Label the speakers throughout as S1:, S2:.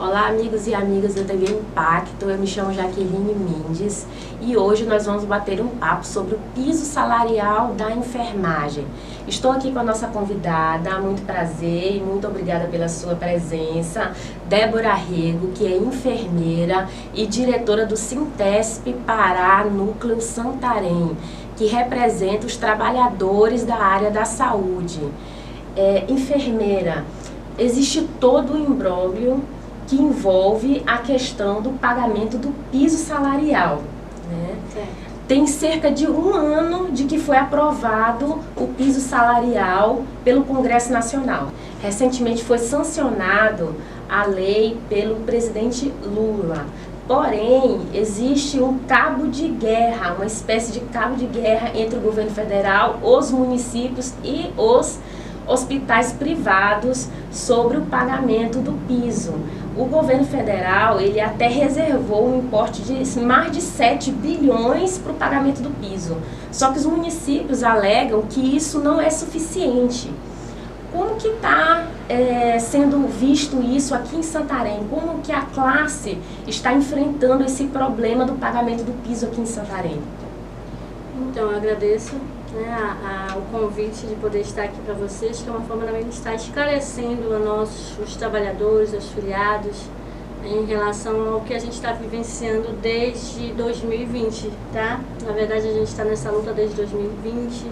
S1: Olá, amigos e amigas do TV Impacto, eu me chamo Jaqueline Mendes e hoje nós vamos bater um papo sobre o piso salarial da enfermagem. Estou aqui com a nossa convidada, muito prazer e muito obrigada pela sua presença, Débora Rego, que é enfermeira e diretora do Sintesp Pará Núcleo Santarém, que representa os trabalhadores da área da saúde. Enfermeira, existe todo o imbróglio que envolve a questão do pagamento do piso salarial, né? Tem cerca de um ano de que foi aprovado o piso salarial pelo Congresso Nacional. Recentemente foi sancionado a lei pelo presidente Lula. Porém, existe um cabo de guerra, uma espécie de cabo de guerra entre o governo federal, os municípios e os hospitais privados sobre o pagamento do piso. O governo federal, ele até reservou um importe de mais de 7 bilhões para o pagamento do piso. Só que os municípios alegam que isso não é suficiente. Como que está sendo visto isso aqui em Santarém? Como que a classe está enfrentando esse problema do pagamento do piso aqui em Santarém?
S2: Então, eu agradeço o convite de poder estar aqui para vocês, que é uma forma também de estar esclarecendo a nós, os trabalhadores, os filiados, em relação ao que a gente está vivenciando desde 2020, tá? Na verdade, a gente está nessa luta desde 2020,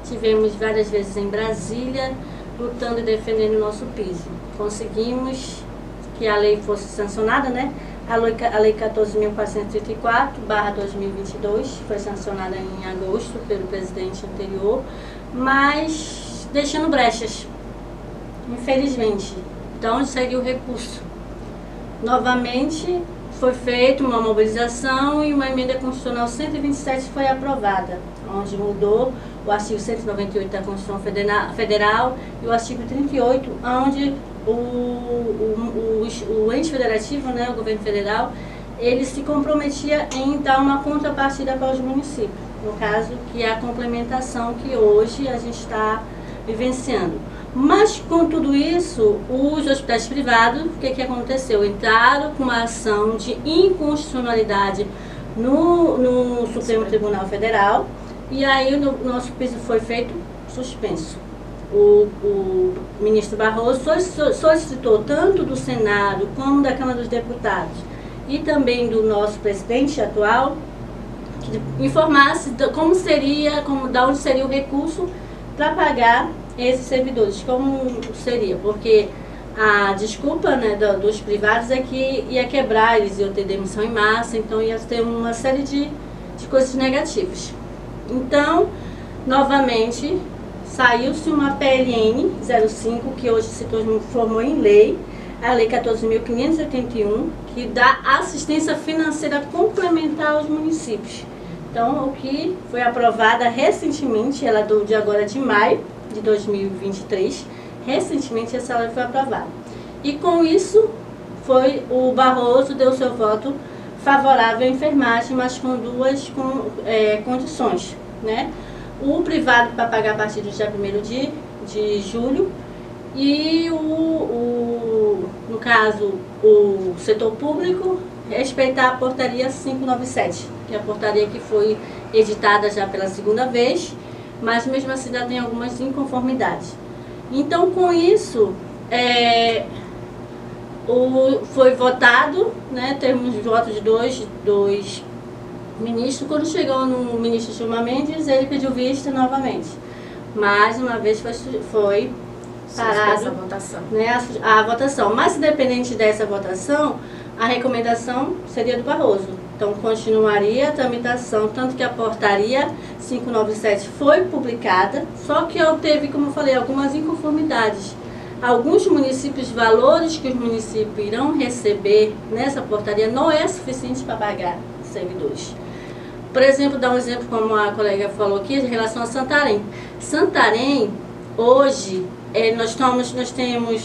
S2: tivemos várias vezes em Brasília, lutando e defendendo o nosso piso. Conseguimos que a lei fosse sancionada, né? A lei 14.434/2022 foi sancionada em agosto pelo presidente anterior, mas deixando brechas, infelizmente. Então, segue o recurso. Novamente, foi feita uma mobilização e uma emenda constitucional 127 foi aprovada, onde mudou o artigo 198 da Constituição Federal e o artigo 38, onde o ente federativo, né, o governo federal, ele se comprometia em dar uma contrapartida para os municípios, no caso, que é a complementação que hoje a gente está vivenciando. Mas, com tudo isso, os hospitais privados, o que aconteceu? Entraram com uma ação de inconstitucionalidade no Supremo Tribunal Federal, e aí o nosso piso foi feito suspenso. O ministro Barroso solicitou tanto do Senado como da Câmara dos Deputados e também do nosso presidente atual que informasse como seria, da onde seria o recurso para pagar esses servidores, como seria, porque a desculpa, né, dos privados é que ia quebrar, eles iam ter demissão em massa, então ia ter uma série de coisas negativas. Então, novamente, saiu-se uma PLN 05, que hoje se transformou em lei, a Lei 14.581, que dá assistência financeira complementar aos municípios. Então, o que foi aprovada recentemente, ela é de agora de maio de 2023, recentemente essa lei foi aprovada. E com isso, o Barroso deu seu voto favorável à enfermagem, mas com duas condições, né? O privado para pagar a partir do dia 1º de julho e, no caso, o setor público respeitar a portaria 597, que é a portaria que foi editada já pela segunda vez, mas mesmo assim ainda tem algumas inconformidades. Então, com isso, foi votado, né, temos votos de dois ministro. Quando chegou no ministro Gilmar Mendes, ele pediu vista novamente. Mais uma vez foi parada a votação. Mas, independente dessa votação, a recomendação seria do Barroso. Então, continuaria a tramitação, tanto que a portaria 597 foi publicada, só que teve, como eu falei, algumas inconformidades. Alguns municípios, valores que os municípios irão receber nessa portaria não é suficiente para pagar servidores. Por exemplo, dar um exemplo, como a colega falou aqui, em relação a Santarém. Santarém, hoje, nós temos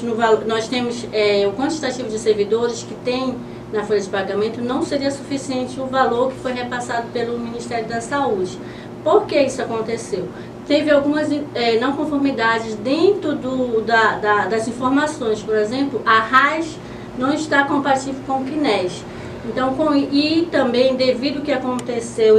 S2: o quantitativo de servidores que tem na folha de pagamento, não seria suficiente o valor que foi repassado pelo Ministério da Saúde. Por que isso aconteceu? Teve algumas não conformidades dentro das informações. Por exemplo, a RAS não está compatível com o CNES. Então, e também, devido ao que aconteceu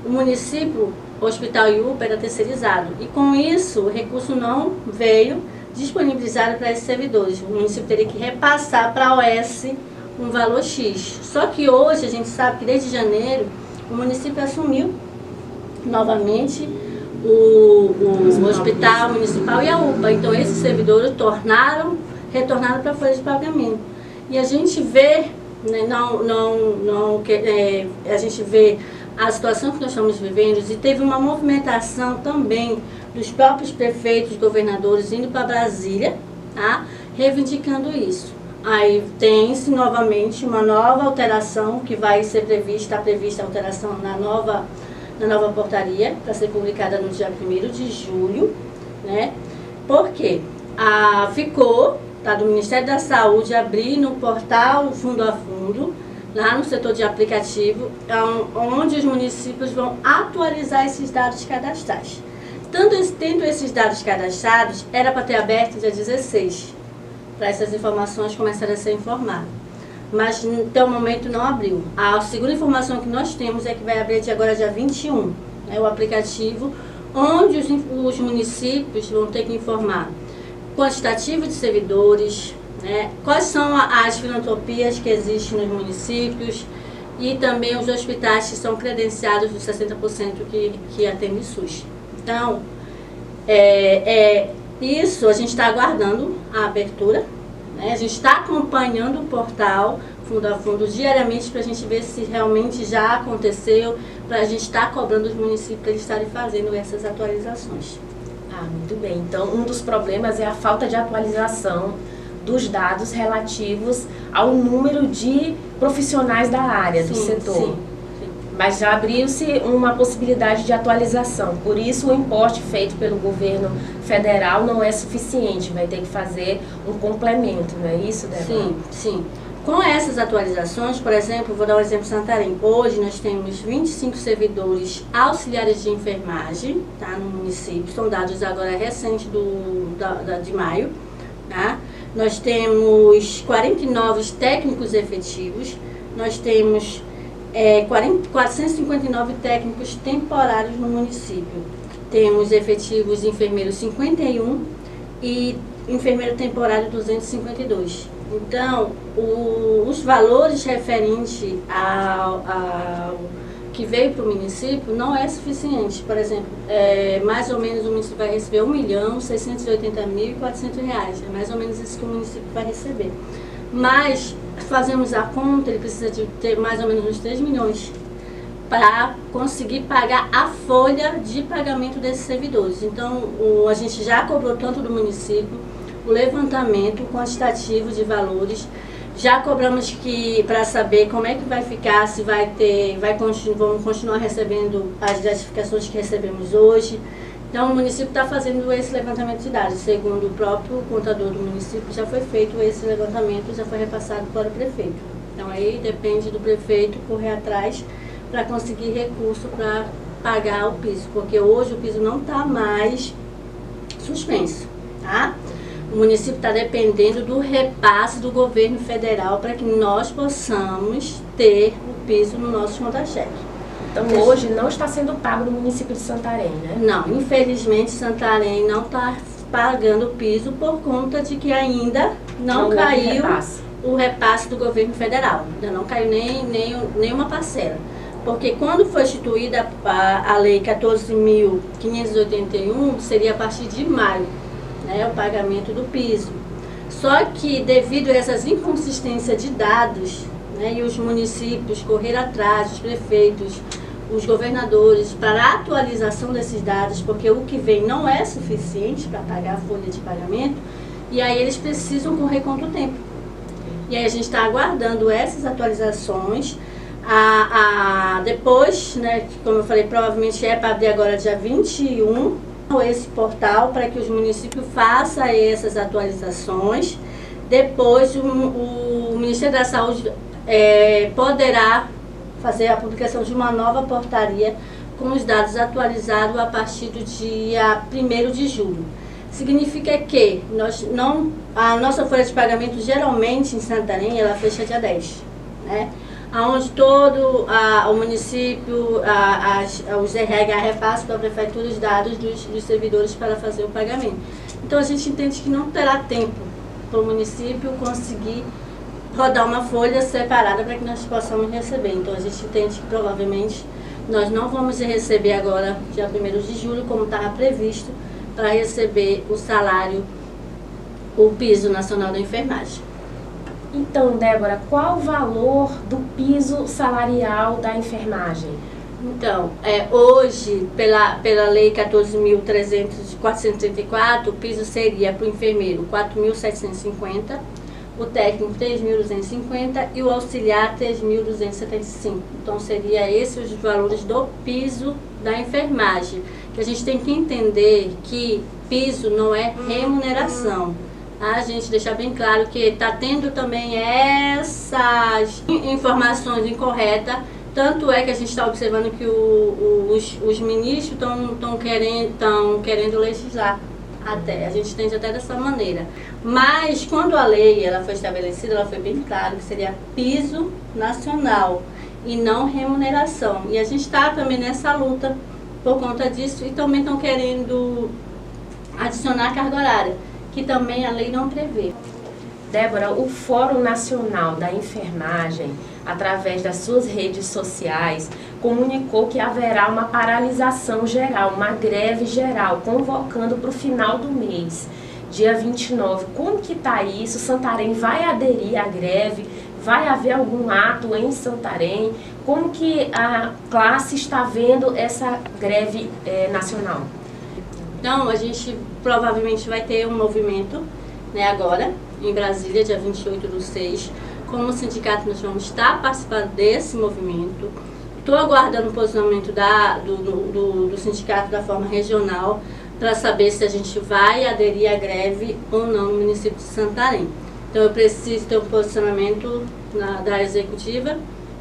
S2: o município, o Hospital IUPA era terceirizado. E com isso, o recurso não veio disponibilizado para esses servidores. O município teria que repassar para a OS um valor X. Só que hoje, a gente sabe que desde janeiro, o município assumiu novamente o Hospital Municipal e a UPA. Então, esses servidores retornaram para a folha de pagamento. E a gente vê, né, a gente vê a situação que nós estamos vivendo, e teve uma movimentação também dos próprios prefeitos, governadores indo para Brasília, tá, reivindicando isso. Aí tem-se novamente uma nova alteração que vai ser prevista, está prevista a alteração na nova portaria, para ser publicada no dia 1º de julho, né? Porque ficou, tá, do Ministério da Saúde abrir no portal Fundo a Fundo, lá no setor de aplicativo, onde os municípios vão atualizar esses dados cadastrais. Tendo esses dados cadastrados, era para ter aberto dia 16, para essas informações começarem a ser informadas. Mas até o momento não abriu. A segunda informação que nós temos é que vai abrir agora dia 21, né, o aplicativo, onde os municípios vão ter que informar quantitativo de servidores, né, quais são as filantropias que existem nos municípios e também os hospitais que são credenciados dos 60% que atendem SUS. Então, isso a gente está aguardando a abertura, né, a gente está acompanhando o portal Fundo a Fundo diariamente para a gente ver se realmente já aconteceu, para a gente estar cobrando os municípios para eles estarem fazendo essas atualizações.
S1: Muito bem. Então, um dos problemas é a falta de atualização dos dados relativos ao número de profissionais da área, do setor. Sim. Mas já abriu-se uma possibilidade de atualização. Por isso, o importe feito pelo governo federal não é suficiente. Vai ter que fazer um complemento, não é isso, Débora?
S2: Sim, sim. Com essas atualizações, por exemplo, vou dar um exemplo em Santarém. Hoje nós temos 25 servidores auxiliares de enfermagem, tá, no município. São dados agora recentes de maio. Tá? Nós temos 49 técnicos efetivos. Nós temos 459 técnicos temporários no município. Temos efetivos enfermeiros 51 e enfermeiro temporário 252. Então, os valores referentes ao que veio para o município não é suficiente. Por exemplo, mais ou menos o município vai receber R$1.680.400. É mais ou menos isso que o município vai receber. Mas, fazemos a conta, ele precisa de ter mais ou menos uns 3 milhões para conseguir pagar a folha de pagamento desses servidores. Então, a gente já cobrou tanto do município o levantamento quantitativo de valores. Já cobramos para saber como é que vai ficar, se vamos continuar recebendo as gratificações que recebemos hoje. Então, o município está fazendo esse levantamento de dados. Segundo o próprio contador do município, já foi feito esse levantamento, já foi repassado para o prefeito. Então, aí depende do prefeito correr atrás para conseguir recurso para pagar o piso, porque hoje o piso não está mais suspenso, tá? O município está dependendo do repasse do governo federal para que nós possamos ter o piso no nosso conta-cheque.
S1: Então, hoje não está sendo pago no município de Santarém, né?
S2: Não, infelizmente Santarém não está pagando o piso por conta de que ainda não caiu o repasse do governo federal. Ainda não caiu nenhuma parcela. Porque quando foi instituída a Lei 14.581, seria a partir de maio, né, o pagamento do piso. Só que devido a essas inconsistências de dados, né, e os municípios correr atrás, os prefeitos, os governadores, para a atualização desses dados, porque o que vem não é suficiente para pagar a folha de pagamento, e aí eles precisam correr contra o tempo. E aí a gente está aguardando essas atualizações. Depois, né, como eu falei, provavelmente é para abrir agora dia 21, esse portal para que os municípios façam essas atualizações. Depois o Ministério da Saúde poderá fazer a publicação de uma nova portaria com os dados atualizados a partir do dia 1º de julho. significa que a nossa folha de pagamento geralmente em Santarém ela fecha dia 10, né? Onde todo o município, os RH repassam para a prefeitura os dados dos servidores para fazer o pagamento. Então a gente entende que não terá tempo para o município conseguir rodar uma folha separada para que nós possamos receber. Então a gente entende que provavelmente nós não vamos receber agora, dia 1º de julho, como estava previsto, para receber o salário, o piso nacional da enfermagem.
S1: Então, Débora, qual o valor do piso salarial da enfermagem?
S2: Então, hoje, pela Lei 14.434, o piso seria para o enfermeiro R$ 4.750, o técnico R$ 3.250 e o auxiliar R$ 3.275. Então, seria esses os valores do piso da enfermagem. Que a gente tem que entender que piso não é remuneração. A gente deixar bem claro que está tendo também essas informações incorretas, tanto é que a gente está observando que os ministros estão querendo legislar até, a gente entende até dessa maneira. Mas quando a lei ela foi estabelecida, ela foi bem claro que seria piso nacional e não remuneração. E a gente está também nessa luta por conta disso e também estão querendo adicionar carga horária, que também a lei não prevê.
S1: Débora, o Fórum Nacional da Enfermagem, através das suas redes sociais, comunicou que haverá uma paralisação geral, uma greve geral, convocando para o final do mês, dia 29. Como que está isso? Santarém vai aderir à greve? Vai haver algum ato em Santarém? Como que a classe está vendo essa greve nacional?
S2: Então, a gente provavelmente vai ter um movimento, né, agora, em Brasília, dia 28/6. Como sindicato, nós vamos estar participando desse movimento. Estou aguardando o posicionamento do sindicato da forma regional para saber se a gente vai aderir à greve ou não no município de Santarém. Então, eu preciso ter um posicionamento da executiva,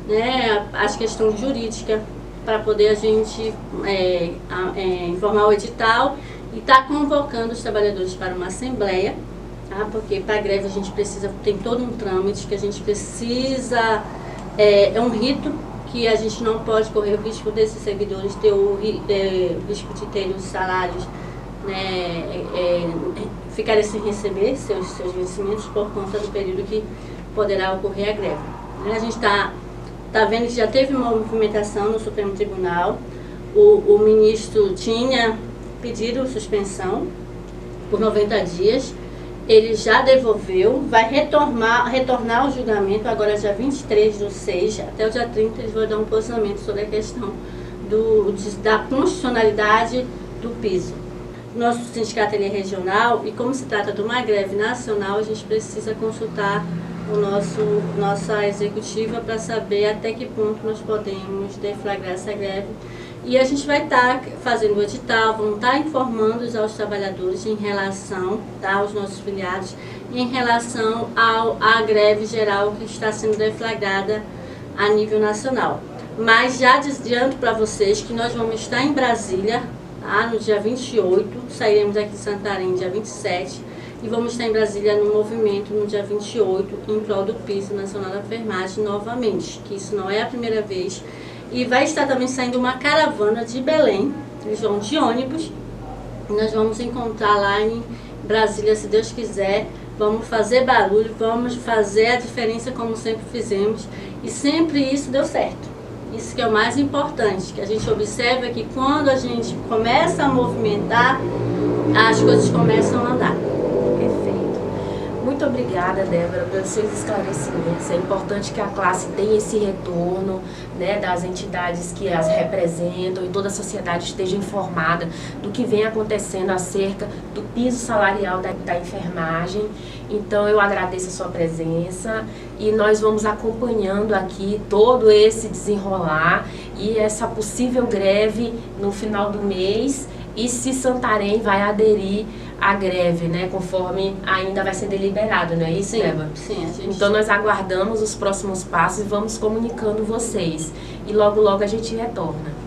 S2: né, as questões jurídicas, para poder a gente informar o edital e estar convocando os trabalhadores para uma assembleia, tá? Porque para a greve a gente precisa, tem todo um trâmite que a gente precisa, é um rito que a gente não pode correr o risco desses servidores ter o risco de ter os salários, né, ficarem sem receber seus vencimentos por conta do período que poderá ocorrer a greve. A gente está vendo que já teve uma movimentação no Supremo Tribunal. O ministro tinha pedido suspensão por 90 dias. Ele já devolveu, vai retornar ao julgamento agora dia 23/6, até o dia 30 eles vão dar um posicionamento sobre a questão da constitucionalidade do piso. Nosso sindicato ele é regional e como se trata de uma greve nacional, a gente precisa consultar nossa executiva para saber até que ponto nós podemos deflagrar essa greve. E a gente vai estar fazendo o edital, vamos estar informando aos trabalhadores em relação, tá, aos nossos filiados, em relação à greve geral que está sendo deflagrada a nível nacional. Mas já adianto para vocês que nós vamos estar em Brasília, tá, no dia 28, sairemos aqui de Santarém dia 27, e vamos estar em Brasília no movimento no dia 28, em prol do piso nacional da enfermagem novamente, que isso não é a primeira vez. E vai estar também saindo uma caravana de Belém, eles vão de ônibus, e nós vamos encontrar lá em Brasília, se Deus quiser. Vamos fazer barulho, vamos fazer a diferença como sempre fizemos, e sempre isso deu certo. Isso que é o mais importante, que a gente observa que quando a gente começa a movimentar, as coisas começam a andar.
S1: Muito obrigada, Débora, pelos seus esclarecimentos. É importante que a classe tenha esse retorno, né, das entidades que as representam e toda a sociedade esteja informada do que vem acontecendo acerca do piso salarial da enfermagem. Então, eu agradeço a sua presença e nós vamos acompanhando aqui todo esse desenrolar e essa possível greve no final do mês e se Santarém vai aderir a greve, né, conforme ainda vai ser deliberado, não é isso, Débora?
S2: Sim, a gente...
S1: Então nós aguardamos os próximos passos e vamos comunicando vocês. E logo, logo a gente retorna.